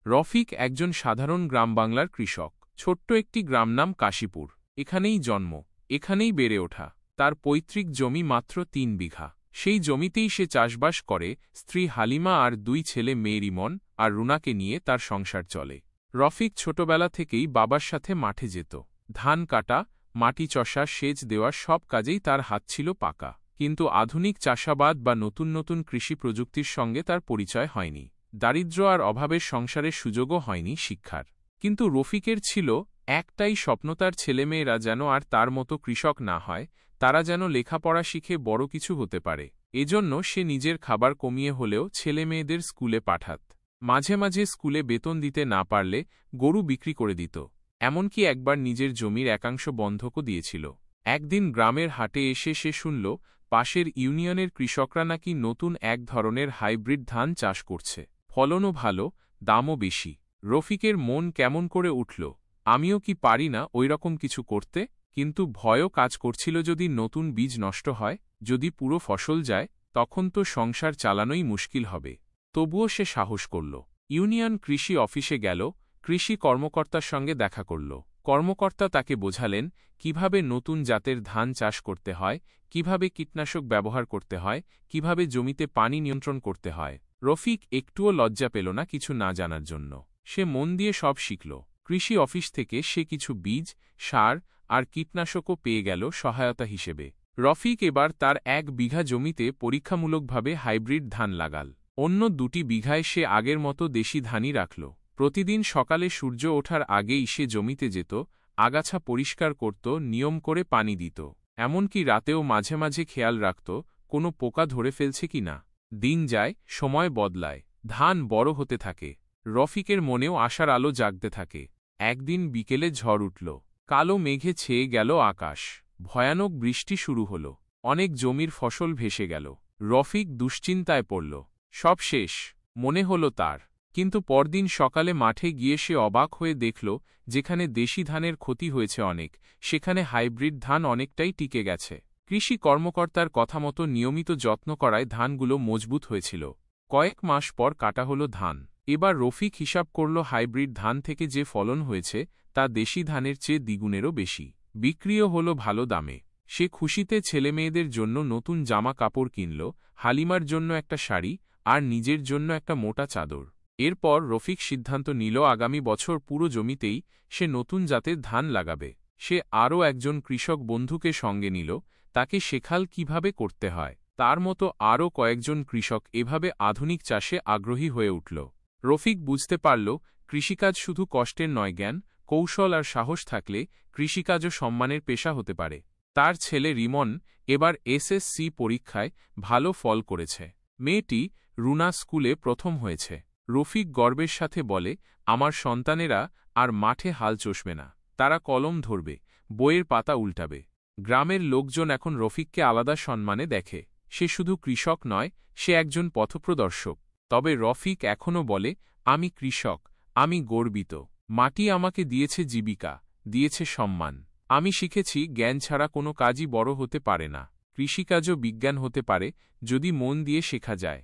রফিক একজন সাধারণ গ্রাম বাংলার কৃষক। ছোট্ট একটি গ্রাম নাম কাশীপুর। এখানেই জন্ম, এখানেই বেড়ে ওঠা। তার পৈতৃক জমি মাত্র ৩ বিঘা। সেই জমিতেই সে চাষবাস করে। স্ত্রী হালিমা আর ২ ছেলে মেয়ে রিমন আর রুনাকে নিয়ে তার সংসার চলে। রফিক ছোটবেলা থেকেই বাবার সাথে মাঠে যেত। ধান কাটা, মাটি চষা, সেচ দেওয়া সব কাজেই তার হাত ছিল পাকা। কিন্তু আধুনিক চাষাবাদ বা নতুন নতুন কৃষি প্রযুক্তির সঙ্গে তার পরিচয় হয়নি। দারিদ্র্য আর অভাবের সংসারের সুযোগও হয়নি শিক্ষার। কিন্তু রফিকের ছিল একটাই স্বপ্ন, তার ছেলেমেয়েরা যেন আর তার মতো কৃষক না হয়, তারা যেন লেখাপড়া শিখে বড় কিছু হতে পারে। এজন্য সে নিজের খাবার কমিয়ে হলেও ছেলেমেয়েদের স্কুলে পাঠাত। মাঝে মাঝে স্কুলে বেতন দিতে না পারলে গরু বিক্রি করে দিত। এমনকি একবার নিজের জমির একাংশ বন্ধকও দিয়েছিল। একদিন গ্রামের হাটে এসে সে শুনল পাশের ইউনিয়নের কৃষকরা নাকি নতুন এক ধরনের হাইব্রিড ধান চাষ করছে। ফলনও ভালো, দামও বেশি। রফিকের মন কেমন করে উঠল, আমিও কি পারি না ওইরকম কিছু করতে? কিন্তু ভয়ও কাজ করছিল, যদি নতুন বীজ নষ্ট হয়, যদি পুরো ফসল যায়, তখন তো সংসার চালানোই মুশকিল হবে। তবুও সে সাহস করল। ইউনিয়ন কৃষি অফিসে গেল, কৃষি কর্মকর্তার সঙ্গে দেখা করল। কর্মকর্তা তাকে বোঝালেন কিভাবে নতুন জাতের ধান চাষ করতে হয়, কিভাবে কীটনাশক ব্যবহার করতে হয়, কিভাবে জমিতে পানি নিয়ন্ত্রণ করতে হয়। রফিক একটুও লজ্জা পেল না কিছু না জানার জন্য। সে মন দিয়ে সব শিখল। কৃষি অফিস থেকে সে কিছু বীজ, সার আর কীটনাশকও পেয়ে গেল সহায়তা হিসেবে। রফিক এবার তার ১ বিঘা জমিতে পরীক্ষামূলকভাবে হাইব্রিড ধান লাগাল। অন্য ২টি বিঘায় সে আগের মতো দেশি ধানই রাখল। প্রতিদিন সকালে সূর্য ওঠার আগেই সে জমিতে যেত, আগাছা পরিষ্কার করত, নিয়ম করে পানি দিত। এমনকি রাতেও মাঝে মাঝে খেয়াল রাখত কোনো পোকা ধরে ফেলছে কিনা। দিন যায়, সময় বদলায়, ধান বড় হতে থাকে। রফিকের মনেও আশার আলো জাগতে থাকে। একদিন বিকেলে ঝড় উঠল। কালো মেঘে ছেয়ে গেল আকাশ। ভয়ানক বৃষ্টি শুরু হল। অনেক জমির ফসল ভেসে গেল। রফিক দুশ্চিন্তায় পড়ল। সব শেষ, মনে হল তার। কিন্তু পরদিন সকালে মাঠে গিয়ে সে অবাক হয়ে দেখল, যেখানে দেশি ধানের ক্ষতি হয়েছে অনেক, সেখানে হাইব্রিড ধান অনেকটাই টিকে গেছে। কৃষি কর্মকর্তার কথা মতো নিয়মিত যত্ন করায় ধানগুলো মজবুত হয়েছিল। কয়েক মাস পর কাটা হল ধান। এবার রফিক হিসাব করল হাইব্রিড ধান থেকে যে ফলন হয়েছে তা দেশি ধানের চেয়ে দ্বিগুণেরও বেশি। বিক্রিও হল ভালো দামে। সে খুশিতে ছেলেমেয়েদের জন্য নতুন জামা কাপড় কিনল, হালিমার জন্য একটা শাড়ি আর নিজের জন্য একটা মোটা চাদর। এরপর রফিক সিদ্ধান্ত নিল আগামী বছর পুরো জমিতেই সে নতুন জাতের ধান লাগাবে। সে আরও একজন কৃষক বন্ধুকে সঙ্গে নিল, তাকে শেখাল কিভাবে করতে হয়। তার মতো আরও কয়েকজন কৃষক এভাবে আধুনিক চাষে আগ্রহী হয়ে উঠল। রফিক বুঝতে পারল কৃষিকাজ শুধু কষ্টের নয়, জ্ঞান, কৌশল আর সাহস থাকলে কৃষিকাজও সম্মানের পেশা হতে পারে। তার ছেলে রিমন এবার এসএসসি পরীক্ষায় ভালো ফল করেছে। মেয়েটি রুনা স্কুলে প্রথম হয়েছে। রফিক গর্বের সাথে বলে, আমার সন্তানেরা আর মাঠে হাল চষবে না, তারা কলম ধরবে, বইয়ের পাতা উল্টাবে। গ্রামের লোকজন এখন রফিককে আলাদা সম্মানে দেখে। সে শুধু কৃষক নয়, সে একজন পথপ্রদর্শক। তবে রফিক এখনও বলে, আমি কৃষক, আমি গর্বিত। মাটি আমাকে দিয়েছে জীবিকা, দিয়েছে সম্মান। আমি শিখেছি জ্ঞান ছাড়া কোনো কাজই বড় হতে পারে না। কৃষিকাজও বিজ্ঞান হতে পারে যদি মন দিয়ে শেখা যায়।